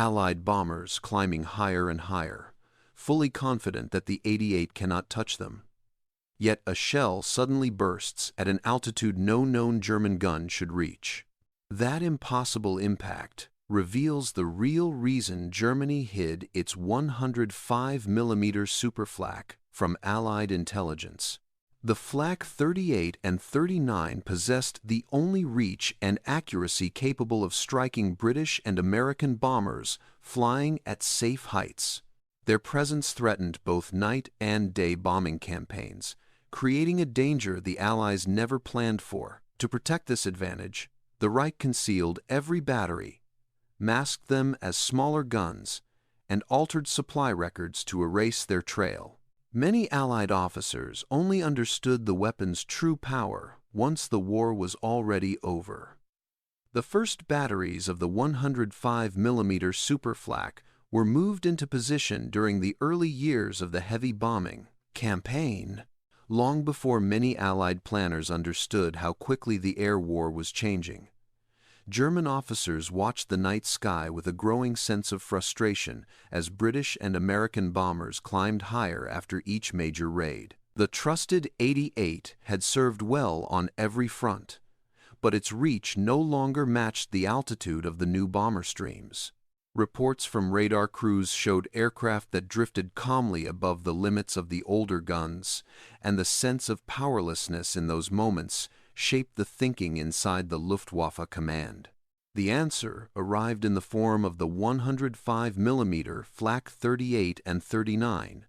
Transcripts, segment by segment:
Allied bombers climbing higher and higher, fully confident that the 88 cannot touch them. Yet a shell suddenly bursts at an altitude no known German gun should reach. That impossible impact reveals the real reason Germany hid its 105mm Super-Flak from Allied intelligence. The Flak 38 and 39 possessed the only reach and accuracy capable of striking British and American bombers flying at safe heights. Their presence threatened both night and day bombing campaigns, creating a danger the Allies never planned for. To protect this advantage, the Reich concealed every battery, masked them as smaller guns, and altered supply records to erase their trail. Many Allied officers only understood the weapon's true power once the war was already over. The first batteries of the 105mm Super-Flak were moved into position during the early years of the heavy bombing campaign, long before many Allied planners understood how quickly the air war was changing. German officers watched the night sky with a growing sense of frustration as British and American bombers climbed higher after each major raid. The trusted 88 had served well on every front, but its reach no longer matched the altitude of the new bomber streams. Reports from radar crews showed aircraft that drifted calmly above the limits of the older guns, and the sense of powerlessness in those moments shaped the thinking inside the Luftwaffe command. The answer arrived in the form of the 105mm Flak 38 and 39,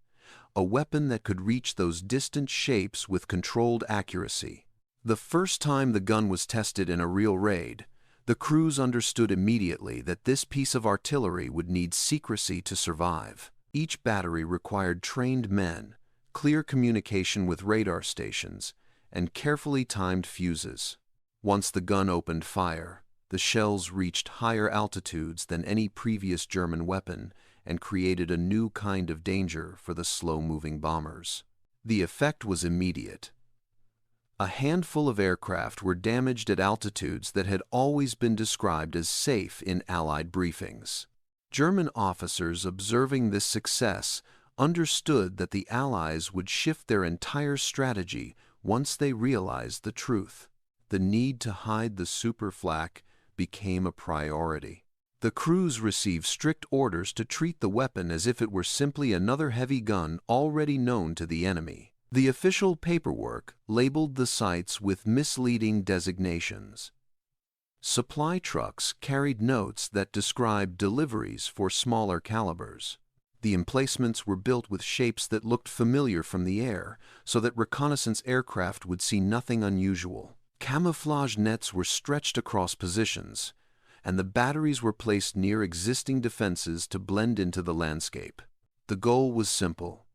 a weapon that could reach those distant shapes with controlled accuracy. The first time the gun was tested in a real raid, the crews understood immediately that this piece of artillery would need secrecy to survive. Each battery required trained men, clear communication with radar stations, and carefully timed fuses. Once the gun opened fire, the shells reached higher altitudes than any previous German weapon and created a new kind of danger for the slow-moving bombers. The effect was immediate. A handful of aircraft were damaged at altitudes that had always been described as safe in Allied briefings. German officers observing this success understood that the Allies would shift their entire strategy once they realized the truth. The need to hide the Super-Flak became a priority. The crews received strict orders to treat the weapon as if it were simply another heavy gun already known to the enemy. The official paperwork labeled the sites with misleading designations. Supply trucks carried notes that described deliveries for smaller calibers. The emplacements were built with shapes that looked familiar from the air, so that reconnaissance aircraft would see nothing unusual. Camouflage nets were stretched across positions, and the batteries were placed near existing defenses to blend into the landscape. The goal was simple.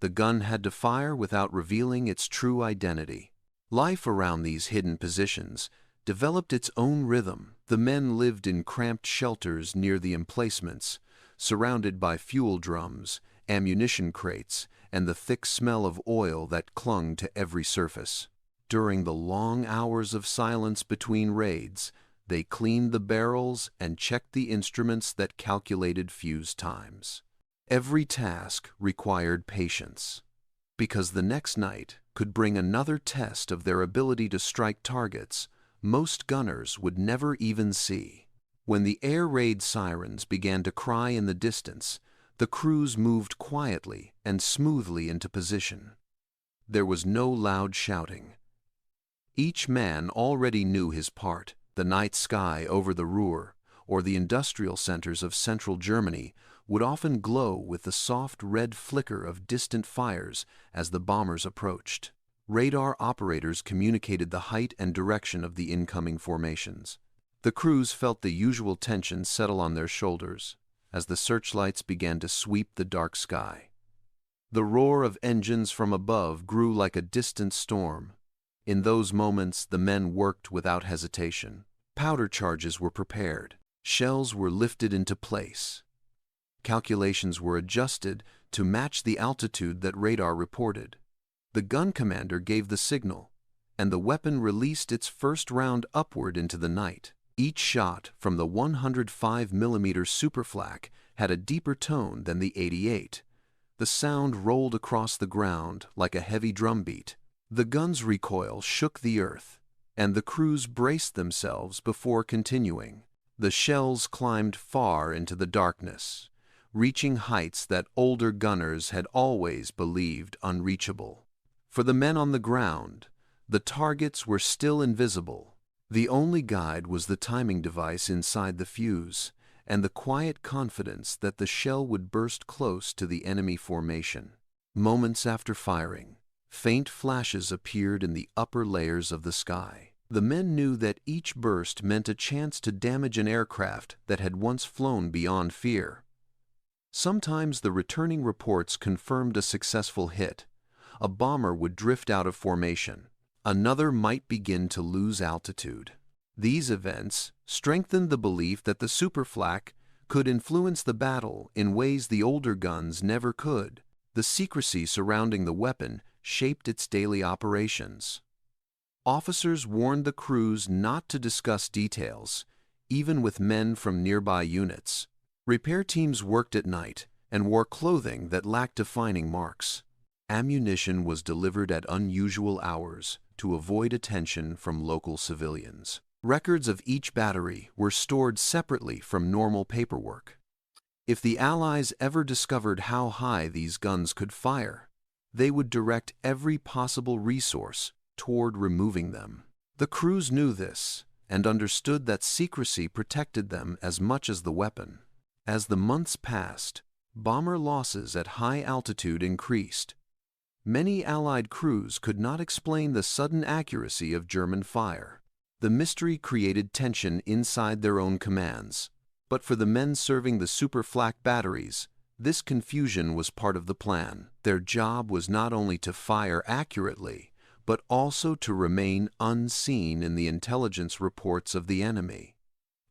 The gun had to fire without revealing its true identity. Life around these hidden positions developed its own rhythm. The men lived in cramped shelters near the emplacements, surrounded by fuel drums, ammunition crates, and the thick smell of oil that clung to every surface. During the long hours of silence between raids, they cleaned the barrels and checked the instruments that calculated fuse times. Every task required patience, because the next night could bring another test of their ability to strike targets most gunners would never even see. When the air raid sirens began to cry in the distance, the crews moved quietly and smoothly into position. There was no loud shouting. Each man already knew his part. The night sky over the Ruhr, or the industrial centers of central Germany, would often glow with the soft red flicker of distant fires as the bombers approached. Radar operators communicated the height and direction of the incoming formations. The crews felt the usual tension settle on their shoulders as the searchlights began to sweep the dark sky. The roar of engines from above grew like a distant storm. In those moments, the men worked without hesitation. Powder charges were prepared. Shells were lifted into place. Calculations were adjusted to match the altitude that radar reported. The gun commander gave the signal, and the weapon released its first round upward into the night. Each shot from the 105mm Super-Flak had a deeper tone than the 88. The sound rolled across the ground like a heavy drumbeat. The gun's recoil shook the earth, and the crews braced themselves before continuing. The shells climbed far into the darkness, reaching heights that older gunners had always believed unreachable. For the men on the ground, the targets were still invisible. The only guide was the timing device inside the fuse, and the quiet confidence that the shell would burst close to the enemy formation. Moments after firing, faint flashes appeared in the upper layers of the sky. The men knew that each burst meant a chance to damage an aircraft that had once flown beyond fear. Sometimes the returning reports confirmed a successful hit. A bomber would drift out of formation. Another might begin to lose altitude. These events strengthened the belief that the Super-Flak could influence the battle in ways the older guns never could. The secrecy surrounding the weapon shaped its daily operations. Officers warned the crews not to discuss details, even with men from nearby units. Repair teams worked at night and wore clothing that lacked defining marks. Ammunition was delivered at unusual hours to avoid attention from local civilians. Records of each battery were stored separately from normal paperwork. If the Allies ever discovered how high these guns could fire, they would direct every possible resource toward removing them. The crews knew this and understood that secrecy protected them as much as the weapon. As the months passed, bomber losses at high altitude increased. Many Allied crews could not explain the sudden accuracy of German fire. The mystery created tension inside their own commands. But for the men serving the Super-Flak batteries, this confusion was part of the plan. Their job was not only to fire accurately, but also to remain unseen in the intelligence reports of the enemy.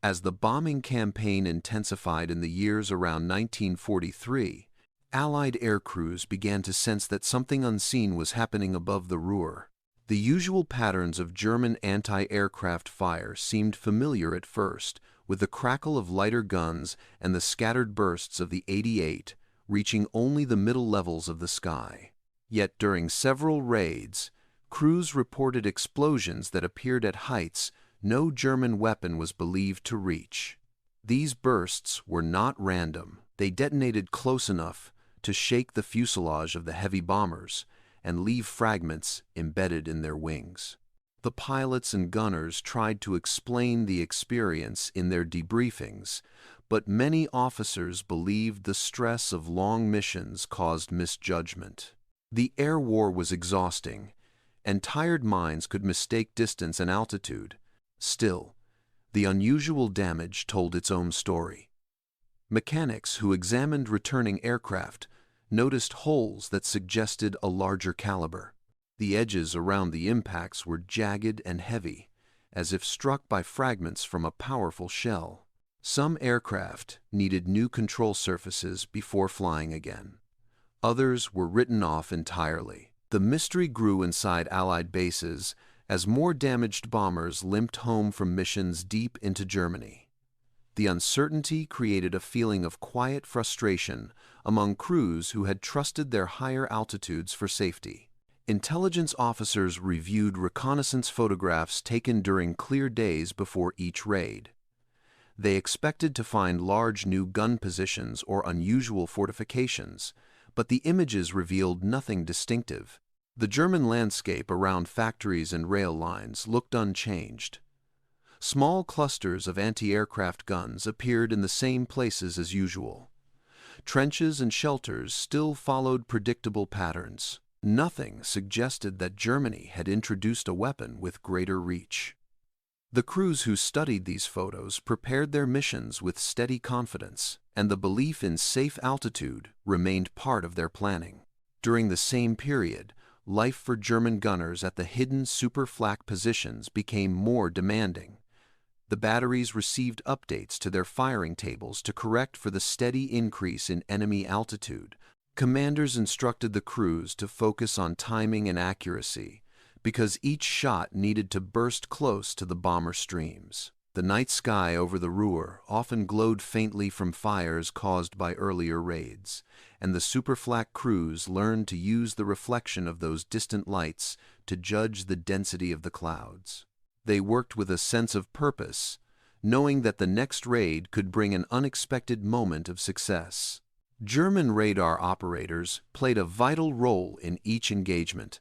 As the bombing campaign intensified in the years around 1943, Allied air crews began to sense that something unseen was happening above the Ruhr. The usual patterns of German anti-aircraft fire seemed familiar at first, with the crackle of lighter guns and the scattered bursts of the 88 reaching only the middle levels of the sky. Yet during several raids, crews reported explosions that appeared at heights no German weapon was believed to reach. These bursts were not random. They detonated close enough to shake the fuselage of the heavy bombers and leave fragments embedded in their wings. The pilots and gunners tried to explain the experience in their debriefings, but many officers believed the stress of long missions caused misjudgment. The air war was exhausting, and tired minds could mistake distance and altitude. Still, the unusual damage told its own story. Mechanics who examined returning aircraft noticed holes that suggested a larger caliber. The edges around the impacts were jagged and heavy, as if struck by fragments from a powerful shell. Some aircraft needed new control surfaces before flying again. Others were written off entirely. The mystery grew inside Allied bases as more damaged bombers limped home from missions deep into Germany. The uncertainty created a feeling of quiet frustration among crews who had trusted their higher altitudes for safety. Intelligence officers reviewed reconnaissance photographs taken during clear days before each raid. They expected to find large new gun positions or unusual fortifications, but the images revealed nothing distinctive. The German landscape around factories and rail lines looked unchanged. Small clusters of anti-aircraft guns appeared in the same places as usual. Trenches and shelters still followed predictable patterns. Nothing suggested that Germany had introduced a weapon with greater reach. The crews who studied these photos prepared their missions with steady confidence, and the belief in safe altitude remained part of their planning. During the same period, life for German gunners at the hidden Super-Flak positions became more demanding. The batteries received updates to their firing tables to correct for the steady increase in enemy altitude. Commanders instructed the crews to focus on timing and accuracy, because each shot needed to burst close to the bomber streams. The night sky over the Ruhr often glowed faintly from fires caused by earlier raids, and the Super-Flak crews learned to use the reflection of those distant lights to judge the density of the clouds. They worked with a sense of purpose, knowing that the next raid could bring an unexpected moment of success. German radar operators played a vital role in each engagement.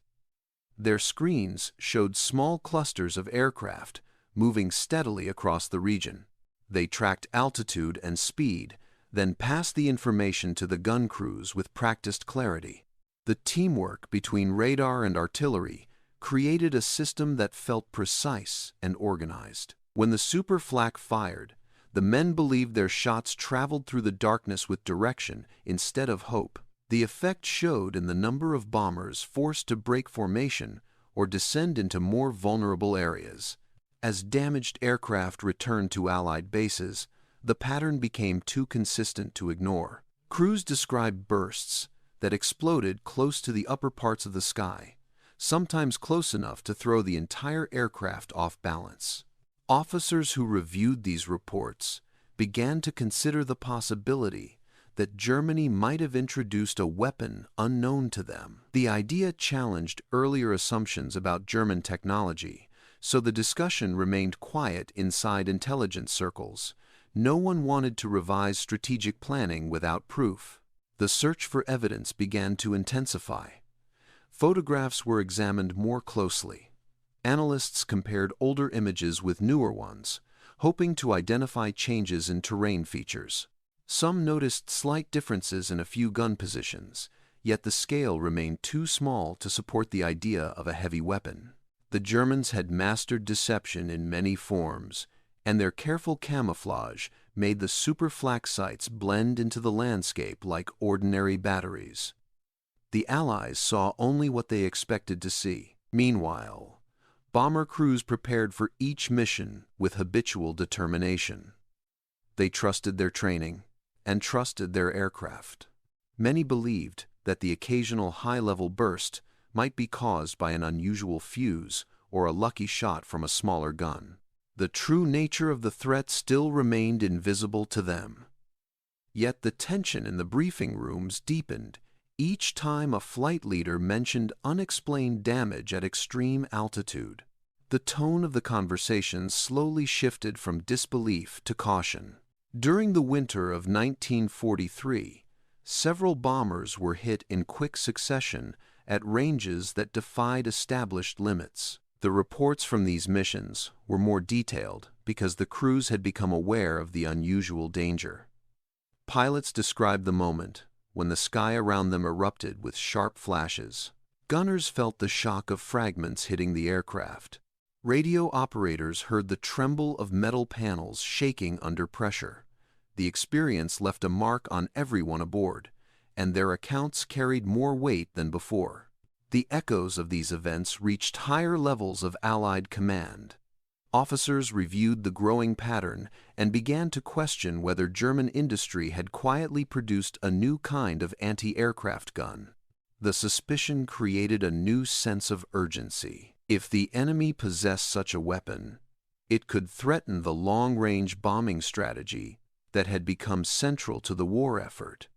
Their screens showed small clusters of aircraft moving steadily across the region. They tracked altitude and speed, then passed the information to the gun crews with practiced clarity. The teamwork between radar and artillery created a system that felt precise and organized. When the Super-Flak fired, the men believed their shots traveled through the darkness with direction instead of hope. The effect showed in the number of bombers forced to break formation or descend into more vulnerable areas. As damaged aircraft returned to Allied bases, the pattern became too consistent to ignore. Crews described bursts that exploded close to the upper parts of the sky, sometimes close enough to throw the entire aircraft off balance. Officers who reviewed these reports began to consider the possibility that Germany might have introduced a weapon unknown to them. The idea challenged earlier assumptions about German technology, so the discussion remained quiet inside intelligence circles. No one wanted to revise strategic planning without proof. The search for evidence began to intensify. Photographs were examined more closely. Analysts compared older images with newer ones, hoping to identify changes in terrain features. Some noticed slight differences in a few gun positions, yet the scale remained too small to support the idea of a heavy weapon. The Germans had mastered deception in many forms, and their careful camouflage made the Super-Flak sites blend into the landscape like ordinary batteries. The Allies saw only what they expected to see. Meanwhile, bomber crews prepared for each mission with habitual determination. They trusted their training and trusted their aircraft. Many believed that the occasional high-level burst might be caused by an unusual fuse or a lucky shot from a smaller gun. The true nature of the threat still remained invisible to them. Yet the tension in the briefing rooms deepened each time a flight leader mentioned unexplained damage at extreme altitude. The tone of the conversation slowly shifted from disbelief to caution. During the winter of 1943, several bombers were hit in quick succession at ranges that defied established limits. The reports from these missions were more detailed because the crews had become aware of the unusual danger. Pilots described the moment when the sky around them erupted with sharp flashes. Gunners felt the shock of fragments hitting the aircraft. Radio operators heard the tremble of metal panels shaking under pressure. The experience left a mark on everyone aboard, and their accounts carried more weight than before. The echoes of these events reached higher levels of Allied command. Officers reviewed the growing pattern and began to question whether German industry had quietly produced a new kind of anti-aircraft gun. The suspicion created a new sense of urgency. If the enemy possessed such a weapon, it could threaten the long-range bombing strategy that had become central to the war effort.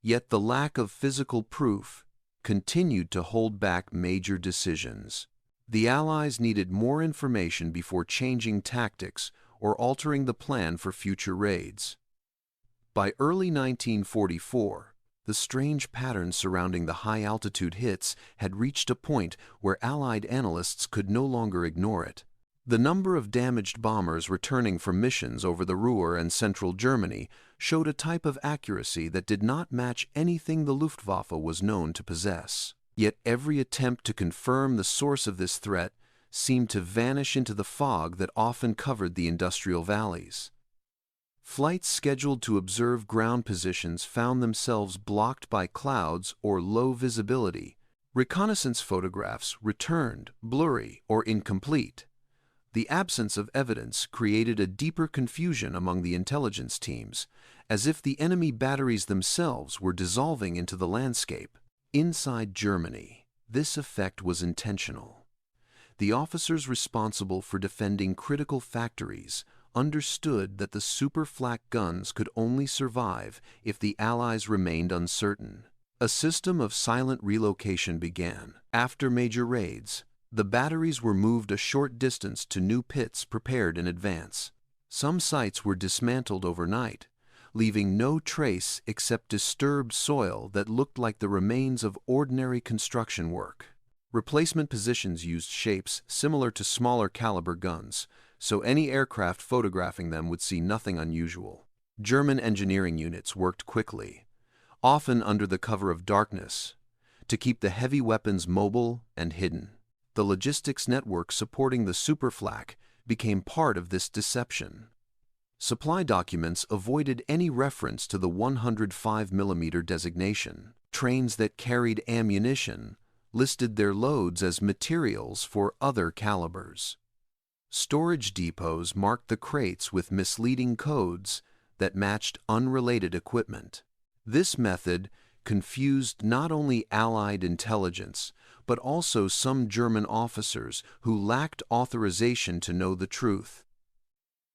Yet the lack of physical proof continued to hold back major decisions. The Allies needed more information before changing tactics or altering the plan for future raids. By early 1944, the strange pattern surrounding the high-altitude hits had reached a point where Allied analysts could no longer ignore it. The number of damaged bombers returning from missions over the Ruhr and central Germany showed a type of accuracy that did not match anything the Luftwaffe was known to possess. Yet every attempt to confirm the source of this threat seemed to vanish into the fog that often covered the industrial valleys. Flights scheduled to observe ground positions found themselves blocked by clouds or low visibility. Reconnaissance photographs returned blurry or incomplete. The absence of evidence created a deeper confusion among the intelligence teams, as if the enemy batteries themselves were dissolving into the landscape. Inside Germany, this effect was intentional. The officers responsible for defending critical factories understood that the Super-Flak guns could only survive if the Allies remained uncertain. A system of silent relocation began. After major raids, the batteries were moved a short distance to new pits prepared in advance. Some sites were dismantled overnight, leaving no trace except disturbed soil that looked like the remains of ordinary construction work. Replacement positions used shapes similar to smaller caliber guns, so any aircraft photographing them would see nothing unusual. German engineering units worked quickly, often under the cover of darkness, to keep the heavy weapons mobile and hidden. The logistics network supporting the Super-Flak became part of this deception. Supply documents avoided any reference to the 105mm designation. Trains that carried ammunition listed their loads as materials for other calibers. Storage depots marked the crates with misleading codes that matched unrelated equipment. This method confused not only Allied intelligence, but also some German officers who lacked authorization to know the truth.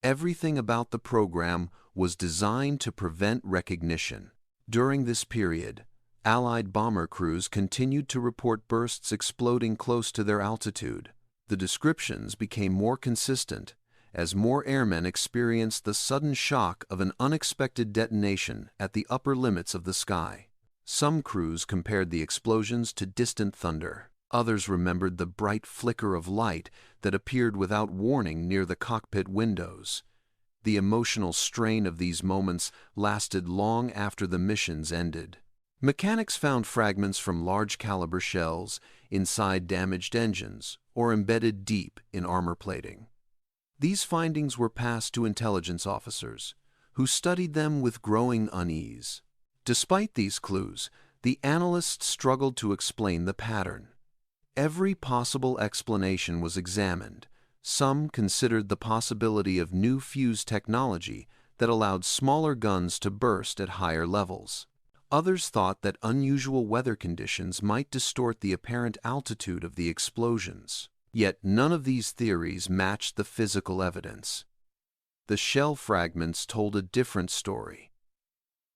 Everything about the program was designed to prevent recognition. During this period, Allied bomber crews continued to report bursts exploding close to their altitude. The descriptions became more consistent as more airmen experienced the sudden shock of an unexpected detonation at the upper limits of the sky. Some crews compared the explosions to distant thunder. Others remembered the bright flicker of light that appeared without warning near the cockpit windows. The emotional strain of these moments lasted long after the missions ended. Mechanics found fragments from large-caliber shells inside damaged engines or embedded deep in armor plating. These findings were passed to intelligence officers, who studied them with growing unease. Despite these clues, the analysts struggled to explain the pattern. Every possible explanation was examined. Some considered the possibility of new fuse technology that allowed smaller guns to burst at higher levels. Others thought that unusual weather conditions might distort the apparent altitude of the explosions. Yet none of these theories matched the physical evidence. The shell fragments told a different story,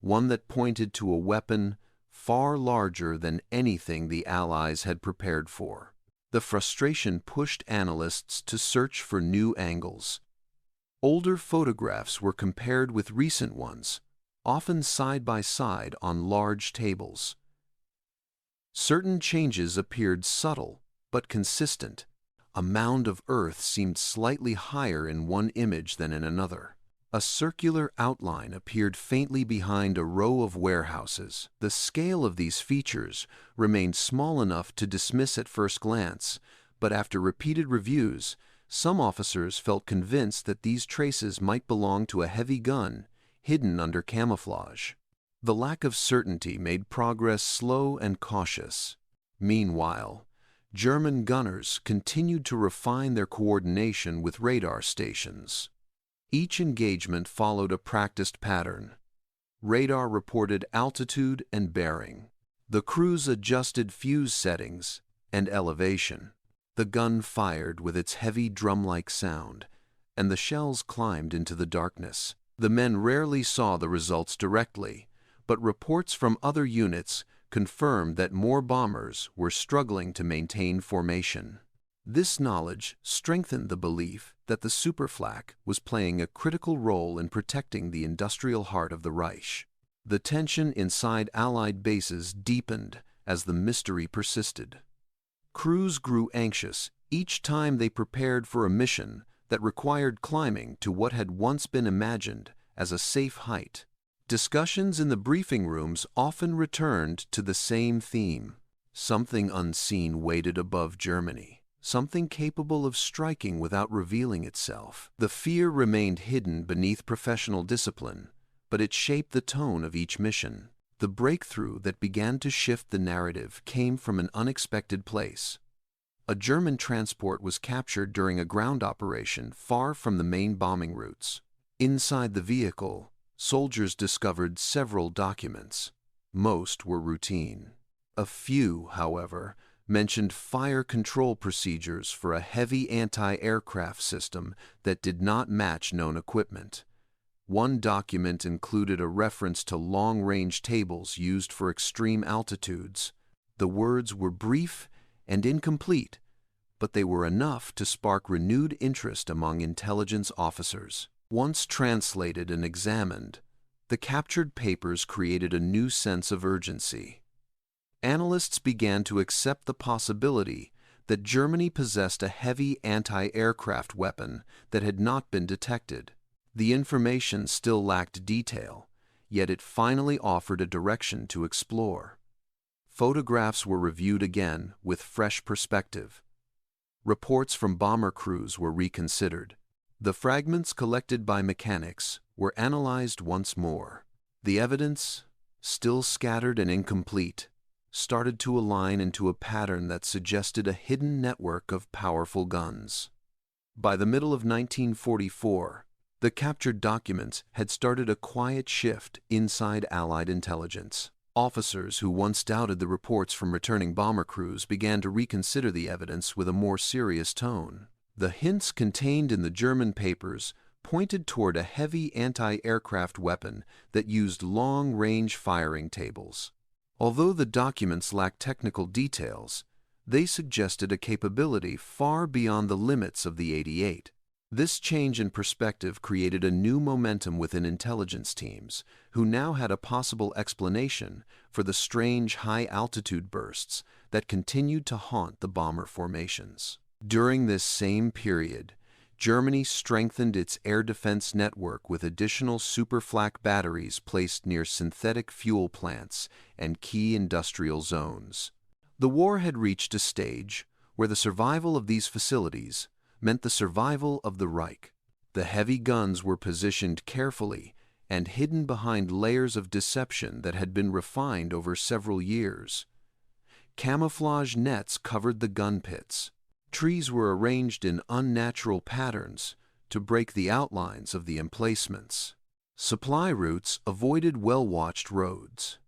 one that pointed to a weapon far larger than anything the Allies had prepared for. The frustration pushed analysts to search for new angles. Older photographs were compared with recent ones, often side by side on large tables. Certain changes appeared subtle but consistent. A mound of earth seemed slightly higher in one image than in another. A circular outline appeared faintly behind a row of warehouses. The scale of these features remained small enough to dismiss at first glance, but after repeated reviews, some officers felt convinced that these traces might belong to a heavy gun hidden under camouflage. The lack of certainty made progress slow and cautious. Meanwhile, German gunners continued to refine their coordination with radar stations. Each engagement followed a practiced pattern. Radar reported altitude and bearing. The crews adjusted fuse settings and elevation. The gun fired with its heavy drum-like sound, and the shells climbed into the darkness. The men rarely saw the results directly, but reports from other units confirmed that more bombers were struggling to maintain formation. This knowledge strengthened the belief that the Super-Flak was playing a critical role in protecting the industrial heart of the Reich. The tension inside Allied bases deepened as the mystery persisted. Crews grew anxious each time they prepared for a mission that required climbing to what had once been imagined as a safe height. Discussions in the briefing rooms often returned to the same theme. Something unseen waited above Germany, something capable of striking without revealing itself. The fear remained hidden beneath professional discipline, but it shaped the tone of each mission. The breakthrough that began to shift the narrative came from an unexpected place. A German transport was captured during a ground operation far from the main bombing routes. Inside the vehicle, soldiers discovered several documents. Most were routine. A few, however, mentioned fire control procedures for a heavy anti-aircraft system that did not match known equipment. One document included a reference to long-range tables used for extreme altitudes. The words were brief and incomplete, but they were enough to spark renewed interest among intelligence officers. Once translated and examined, the captured papers created a new sense of urgency. Analysts began to accept the possibility that Germany possessed a heavy anti-aircraft weapon that had not been detected. The information still lacked detail, yet it finally offered a direction to explore. Photographs were reviewed again with fresh perspective. Reports from bomber crews were reconsidered. The fragments collected by mechanics were analyzed once more. The evidence, still scattered and incomplete, started to align into a pattern that suggested a hidden network of powerful guns. By the middle of 1944, the captured documents had started a quiet shift inside Allied intelligence. Officers who once doubted the reports from returning bomber crews began to reconsider the evidence with a more serious tone. The hints contained in the German papers pointed toward a heavy anti-aircraft weapon that used long-range firing tables. Although the documents lacked technical details, they suggested a capability far beyond the limits of the 88. This change in perspective created a new momentum within intelligence teams, who now had a possible explanation for the strange high-altitude bursts that continued to haunt the bomber formations. During this same period, Germany strengthened its air defense network with additional Super-Flak batteries placed near synthetic fuel plants and key industrial zones. The war had reached a stage where the survival of these facilities meant the survival of the Reich. The heavy guns were positioned carefully and hidden behind layers of deception that had been refined over several years. Camouflage nets covered the gun pits. Trees were arranged in unnatural patterns to break the outlines of the emplacements. Supply routes avoided well-watched roads.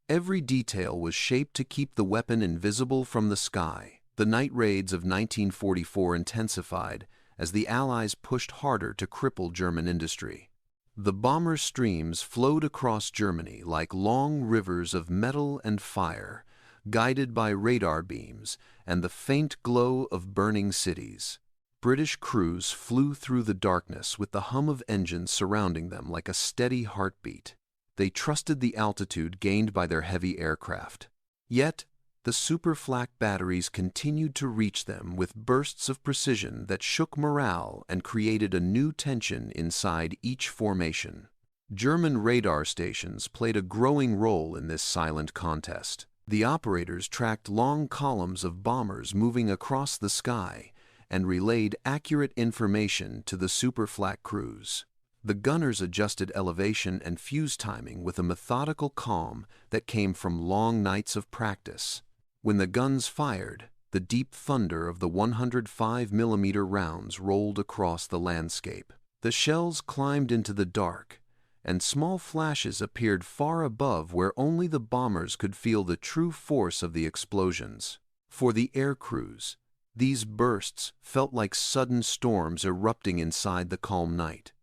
Every detail was shaped to keep the weapon invisible from the sky. The night raids of 1944 intensified as the Allies pushed harder to cripple German industry. The bomber streams flowed across Germany like long rivers of metal and fire, guided by radar beams and the faint glow of burning cities. British crews flew through the darkness with the hum of engines surrounding them like a steady heartbeat. They trusted the altitude gained by their heavy aircraft. Yet, the Super-Flak batteries continued to reach them with bursts of precision that shook morale and created a new tension inside each formation. German radar stations played a growing role in this silent contest. The operators tracked long columns of bombers moving across the sky and relayed accurate information to the Super-Flak crews. The gunners adjusted elevation and fuse timing with a methodical calm that came from long nights of practice. When the guns fired, the deep thunder of the 105mm rounds rolled across the landscape. The shells climbed into the dark, and small flashes appeared far above where only the bombers could feel the true force of the explosions. For the air crews, these bursts felt like sudden storms erupting inside the calm night.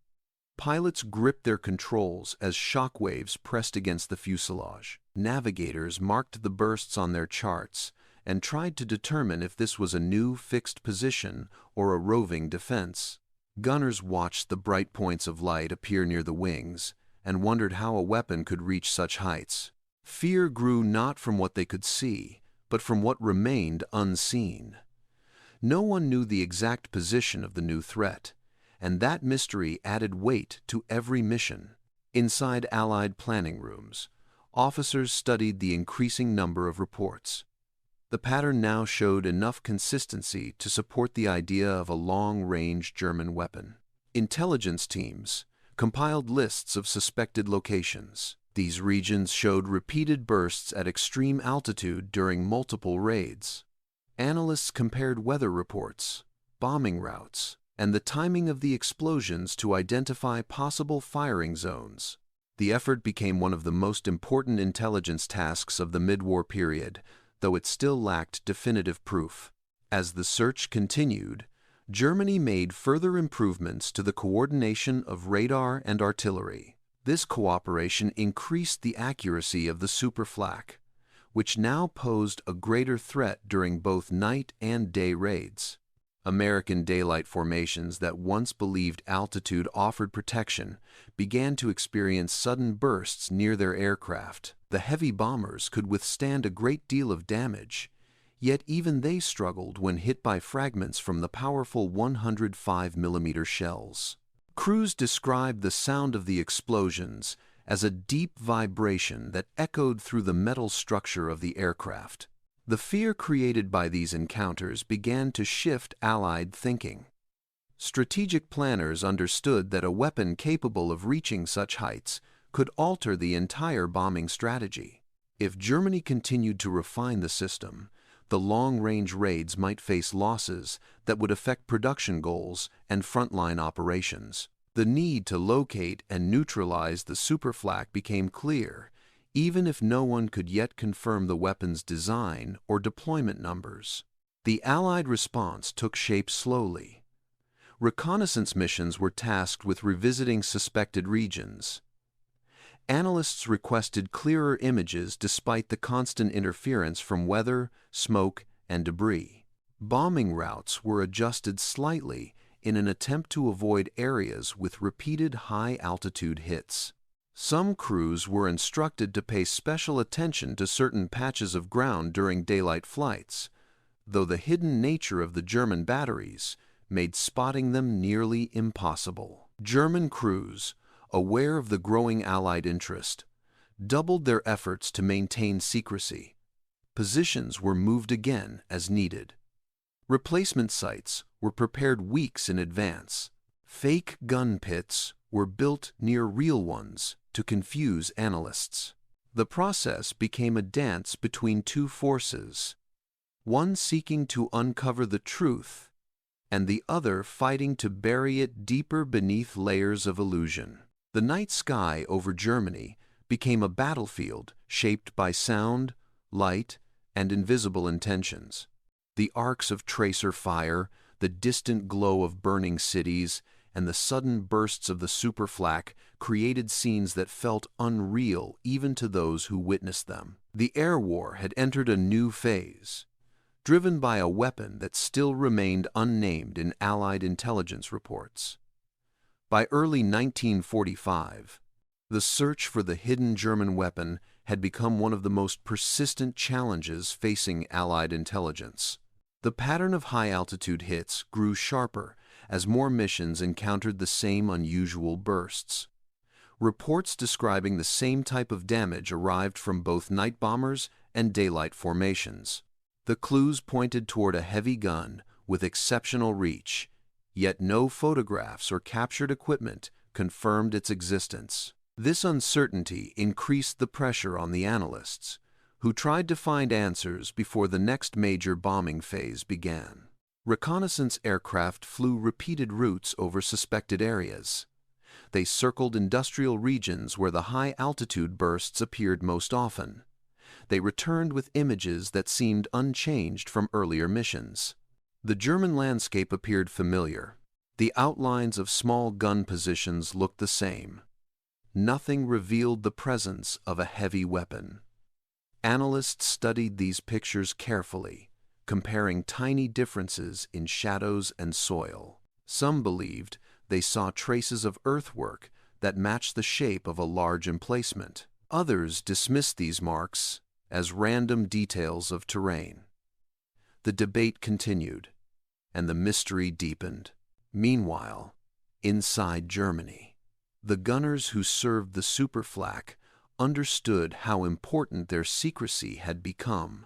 Pilots gripped their controls as shock waves pressed against the fuselage. Navigators marked the bursts on their charts and tried to determine if this was a new fixed position or a roving defense. Gunners watched the bright points of light appear near the wings and wondered how a weapon could reach such heights. Fear grew not from what they could see, but from what remained unseen. No one knew the exact position of the new threat, and that mystery added weight to every mission. Inside Allied planning rooms, officers studied the increasing number of reports. The pattern now showed enough consistency to support the idea of a long-range German weapon. Intelligence teams compiled lists of suspected locations. These regions showed repeated bursts at extreme altitude during multiple raids. Analysts compared weather reports, bombing routes, and the timing of the explosions to identify possible firing zones. The effort became one of the most important intelligence tasks of the mid-war period, though it still lacked definitive proof. As the search continued, Germany made further improvements to the coordination of radar and artillery. This cooperation increased the accuracy of the Super-Flak, which now posed a greater threat during both night and day raids. American daylight formations that once believed altitude offered protection began to experience sudden bursts near their aircraft. The heavy bombers could withstand a great deal of damage, yet even they struggled when hit by fragments from the powerful 105mm shells. Crews described the sound of the explosions as a deep vibration that echoed through the metal structure of the aircraft. The fear created by these encounters began to shift Allied thinking. Strategic planners understood that a weapon capable of reaching such heights could alter the entire bombing strategy. If Germany continued to refine the system, the long-range raids might face losses that would affect production goals and frontline operations. The need to locate and neutralize the Super-Flak became clear, even if no one could yet confirm the weapon's design or deployment numbers. The Allied response took shape slowly. Reconnaissance missions were tasked with revisiting suspected regions. Analysts requested clearer images despite the constant interference from weather, smoke, and debris. Bombing routes were adjusted slightly in an attempt to avoid areas with repeated high-altitude hits. Some crews were instructed to pay special attention to certain patches of ground during daylight flights, though the hidden nature of the German batteries made spotting them nearly impossible. German crews, aware of the growing Allied interest, doubled their efforts to maintain secrecy. Positions were moved again as needed. Replacement sites were prepared weeks in advance. Fake gun pits were built near real ones to confuse analysts. The process became a dance between two forces, one seeking to uncover the truth and the other fighting to bury it deeper beneath layers of illusion. The night sky over Germany became a battlefield shaped by sound, light, and invisible intentions. The arcs of tracer fire, the distant glow of burning cities, and the sudden bursts of the Super-Flak created scenes that felt unreal even to those who witnessed them. The air war had entered a new phase, driven by a weapon that still remained unnamed in Allied intelligence reports. By early 1945, the search for the hidden German weapon had become one of the most persistent challenges facing Allied intelligence. The pattern of high-altitude hits grew sharper as more missions encountered the same unusual bursts. Reports describing the same type of damage arrived from both night bombers and daylight formations. The clues pointed toward a heavy gun with exceptional reach, yet no photographs or captured equipment confirmed its existence. This uncertainty increased the pressure on the analysts, who tried to find answers before the next major bombing phase began. Reconnaissance aircraft flew repeated routes over suspected areas. They circled industrial regions where the high-altitude bursts appeared most often. They returned with images that seemed unchanged from earlier missions. The German landscape appeared familiar. The outlines of small gun positions looked the same. Nothing revealed the presence of a heavy weapon. Analysts studied these pictures carefully, comparing tiny differences in shadows and soil. Some believed they saw traces of earthwork that matched the shape of a large emplacement. Others dismissed these marks as random details of terrain. The debate continued, and the mystery deepened. Meanwhile, inside Germany, the gunners who served the Super-Flak understood how important their secrecy had become.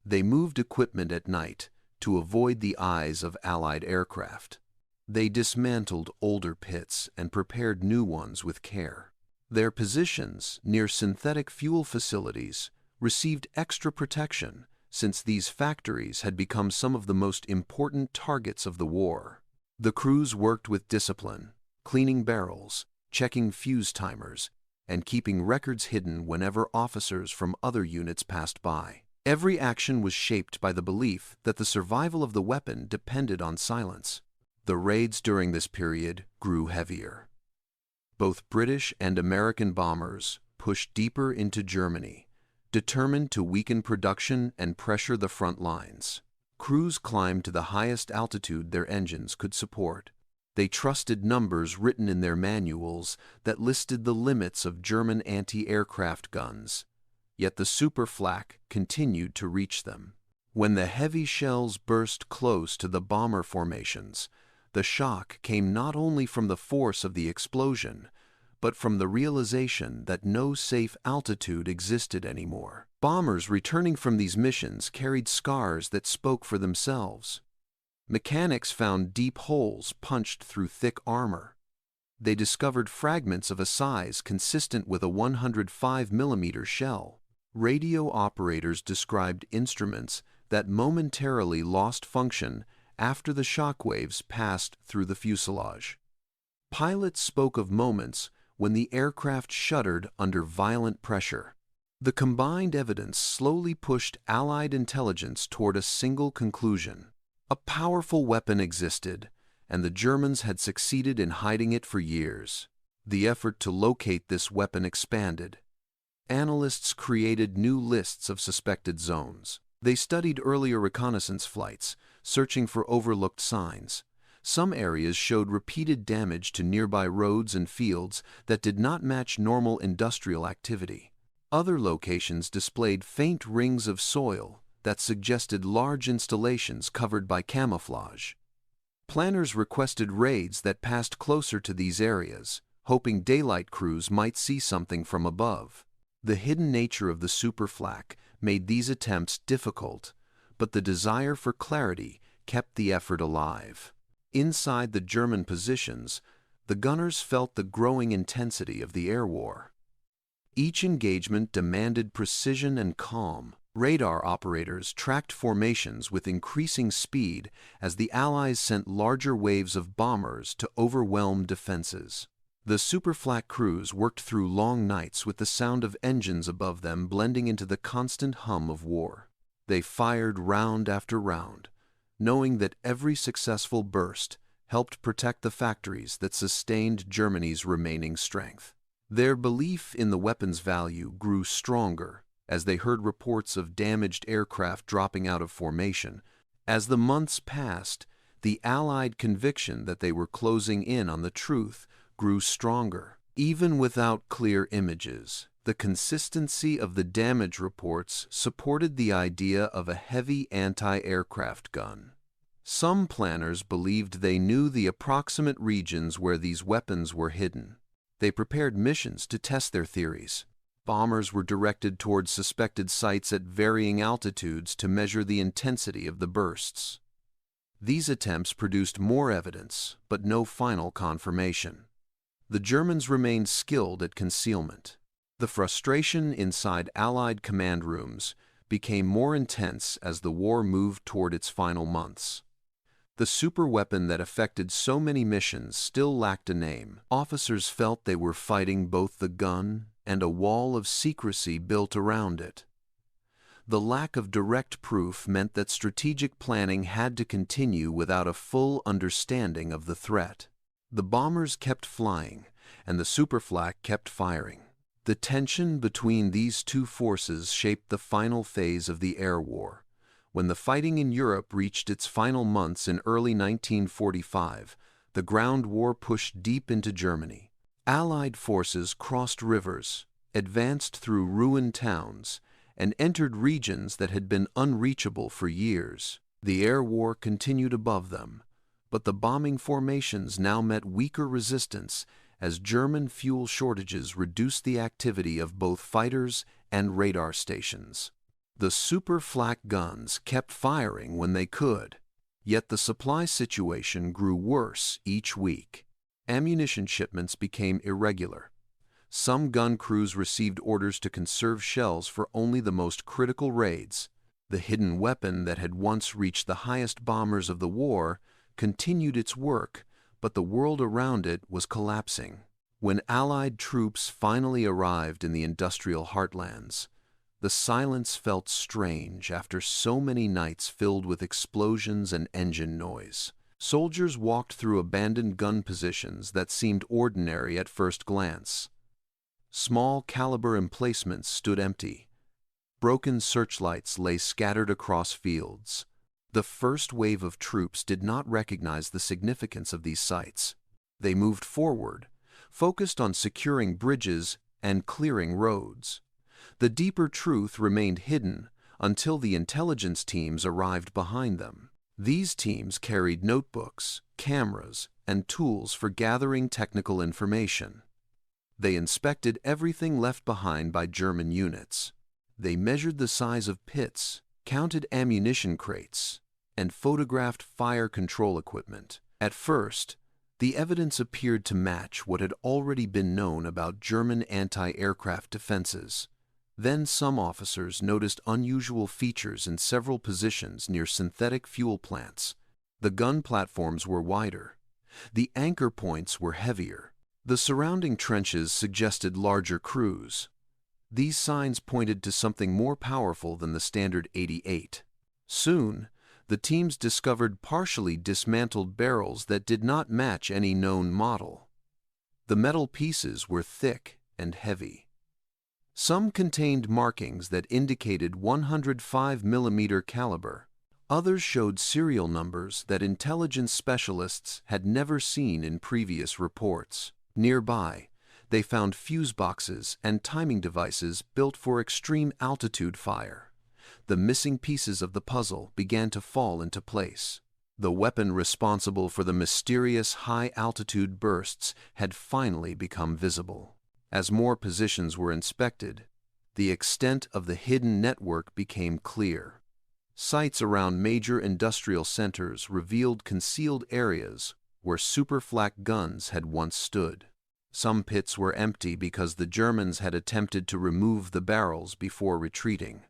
They moved equipment at night to avoid the eyes of Allied aircraft. They dismantled older pits and prepared new ones with care. Their positions near synthetic fuel facilities received extra protection since these factories had become some of the most important targets of the war. The crews worked with discipline, cleaning barrels, checking fuse timers, and keeping records hidden whenever officers from other units passed by. Every action was shaped by the belief that the survival of the weapon depended on silence. The raids during this period grew heavier. Both British and American bombers pushed deeper into Germany, determined to weaken production and pressure the front lines. Crews climbed to the highest altitude their engines could support. They trusted numbers written in their manuals that listed the limits of German anti-aircraft guns, yet the Super-Flak continued to reach them. When the heavy shells burst close to the bomber formations, the shock came not only from the force of the explosion, but from the realization that no safe altitude existed anymore. Bombers returning from these missions carried scars that spoke for themselves. Mechanics found deep holes punched through thick armor. They discovered fragments of a size consistent with a 105mm shell. Radio operators described instruments that momentarily lost function after the shockwaves passed through the fuselage. Pilots spoke of moments when the aircraft shuddered under violent pressure. The combined evidence slowly pushed Allied intelligence toward a single conclusion. A powerful weapon existed, and the Germans had succeeded in hiding it for years. The effort to locate this weapon expanded. Analysts created new lists of suspected zones. They studied earlier reconnaissance flights, searching for overlooked signs. Some areas showed repeated damage to nearby roads and fields that did not match normal industrial activity. Other locations displayed faint rings of soil that suggested large installations covered by camouflage. Planners requested raids that passed closer to these areas, hoping daylight crews might see something from above. The hidden nature of the Super-Flak made these attempts difficult, but the desire for clarity kept the effort alive. Inside the German positions, the gunners felt the growing intensity of the air war. Each engagement demanded precision and calm. Radar operators tracked formations with increasing speed as the Allies sent larger waves of bombers to overwhelm defenses. The Super-Flak crews worked through long nights with the sound of engines above them blending into the constant hum of war. They fired round after round, knowing that every successful burst helped protect the factories that sustained Germany's remaining strength. Their belief in the weapon's value grew stronger as they heard reports of damaged aircraft dropping out of formation. As the months passed, the Allied conviction that they were closing in on the truth grew stronger. Even without clear images, the consistency of the damage reports supported the idea of a heavy anti-aircraft gun. Some planners believed they knew the approximate regions where these weapons were hidden. They prepared missions to test their theories. Bombers were directed towards suspected sites at varying altitudes to measure the intensity of the bursts. These attempts produced more evidence, but no final confirmation. The Germans remained skilled at concealment. The frustration inside Allied command rooms became more intense as the war moved toward its final months. The superweapon that affected so many missions still lacked a name. Officers felt they were fighting both the gun and a wall of secrecy built around it. The lack of direct proof meant that strategic planning had to continue without a full understanding of the threat. The bombers kept flying, and the Super-Flak kept firing. The tension between these two forces shaped the final phase of the air war. When the fighting in Europe reached its final months in early 1945, the ground war pushed deep into Germany. Allied forces crossed rivers, advanced through ruined towns, and entered regions that had been unreachable for years. The air war continued above them, but the bombing formations now met weaker resistance as German fuel shortages reduced the activity of both fighters and radar stations. The Super-Flak guns kept firing when they could, yet the supply situation grew worse each week. Ammunition shipments became irregular. Some gun crews received orders to conserve shells for only the most critical raids. The hidden weapon that had once reached the highest bombers of the war continued its work, but the world around it was collapsing. When Allied troops finally arrived in the industrial heartlands, The silence felt strange after so many nights filled with explosions and engine noise. Soldiers walked through abandoned gun positions that seemed ordinary at first glance. Small caliber emplacements stood empty. Broken searchlights lay scattered across fields. The first wave of troops did not recognize the significance of these sites. They moved forward, focused on securing bridges and clearing roads. The deeper truth remained hidden until the intelligence teams arrived behind them. These teams carried notebooks, cameras, and tools for gathering technical information. They inspected everything left behind by German units. They measured the size of pits, counted ammunition crates, and photographed fire control equipment. At first, the evidence appeared to match what had already been known about German anti-aircraft defenses. Then some officers noticed unusual features in several positions near synthetic fuel plants. The gun platforms were wider. The anchor points were heavier. The surrounding trenches suggested larger crews. These signs pointed to something more powerful than the standard 88. Soon, the teams discovered partially dismantled barrels that did not match any known model. The metal pieces were thick and heavy. Some contained markings that indicated 105 mm caliber. Others showed serial numbers that intelligence specialists had never seen in previous reports. Nearby, they found fuse boxes and timing devices built for extreme altitude fire. The missing pieces of the puzzle began to fall into place. The weapon responsible for the mysterious high-altitude bursts had finally become visible. As more positions were inspected, the extent of the hidden network became clear. Sites around major industrial centers revealed concealed areas where Super-Flak guns had once stood. Some pits were empty because the Germans had attempted to remove the barrels before retreating.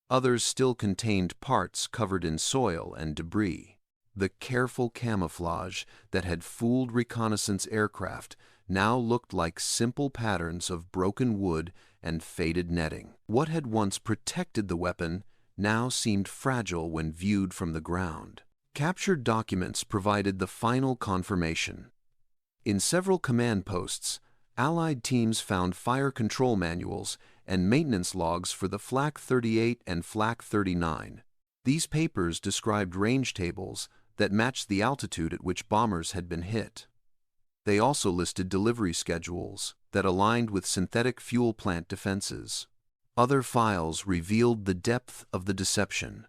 Others still contained parts covered in soil and debris. The careful camouflage that had fooled reconnaissance aircraft now looked like simple patterns of broken wood and faded netting. What had once protected the weapon now seemed fragile when viewed from the ground. Captured documents provided the final confirmation. In several command posts, Allied teams found fire control manuals and maintenance logs for the Flak 38 and Flak 39. These papers described range tables that matched the altitude at which bombers had been hit. They also listed delivery schedules that aligned with synthetic fuel plant defenses. Other files revealed the depth of the deception.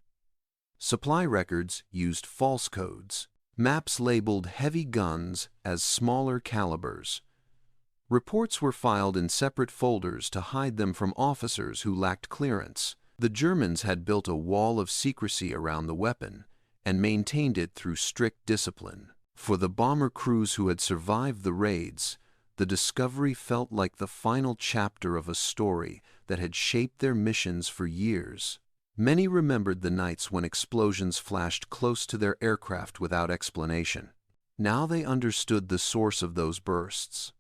Supply records used false codes. Maps labeled heavy guns as smaller calibers. Reports were filed in separate folders to hide them from officers who lacked clearance. The Germans had built a wall of secrecy around the weapon and maintained it through strict discipline. For the bomber crews who had survived the raids, the discovery felt like the final chapter of a story that had shaped their missions for years. Many remembered the nights when explosions flashed close to their aircraft without explanation. Now they understood the source of those bursts.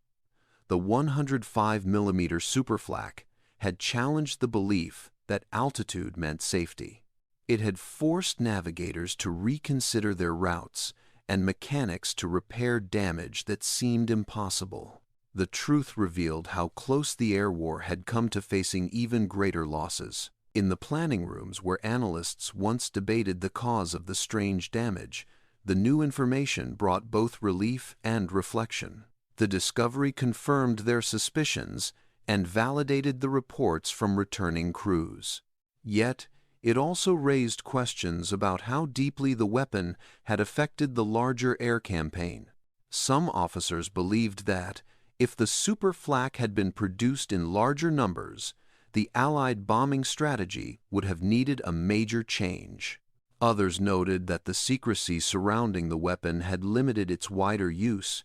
The 105 mm Super-Flak had challenged the belief that altitude meant safety. It had forced navigators to reconsider their routes and mechanics to repair damage that seemed impossible. The truth revealed how close the air war had come to facing even greater losses. In the planning rooms where analysts once debated the cause of the strange damage, the new information brought both relief and reflection. The discovery confirmed their suspicions and validated the reports from returning crews. Yet, it also raised questions about how deeply the weapon had affected the larger air campaign. Some officers believed that, if the Super-Flak had been produced in larger numbers, the Allied bombing strategy would have needed a major change. Others noted that the secrecy surrounding the weapon had limited its wider use.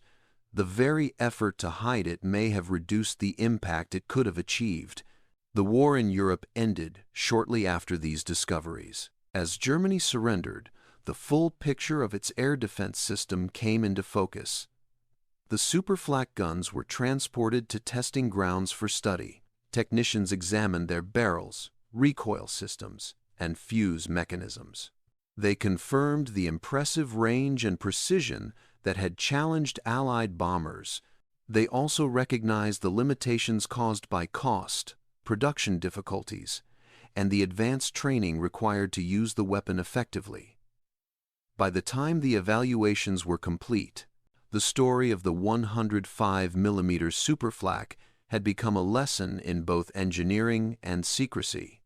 The very effort to hide it may have reduced the impact it could have achieved. The war in Europe ended shortly after these discoveries. As Germany surrendered, the full picture of its air defense system came into focus. The Super-Flak guns were transported to testing grounds for study. Technicians examined their barrels, recoil systems, and fuse mechanisms. They confirmed the impressive range and precision that had challenged Allied bombers. They also recognized the limitations caused by cost, production difficulties, and the advanced training required to use the weapon effectively. By the time the evaluations were complete, the story of the 105mm Super-Flak had become a lesson in both engineering and secrecy.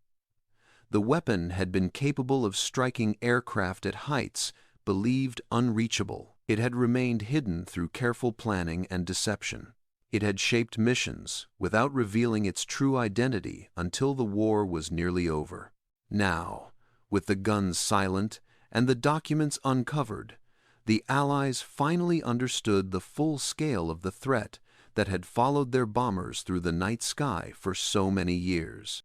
The weapon had been capable of striking aircraft at heights believed unreachable. It had remained hidden through careful planning and deception. It had shaped missions without revealing its true identity until the war was nearly over. Now, with the guns silent and the documents uncovered, the Allies finally understood the full scale of the threat that had followed their bombers through the night sky for so many years.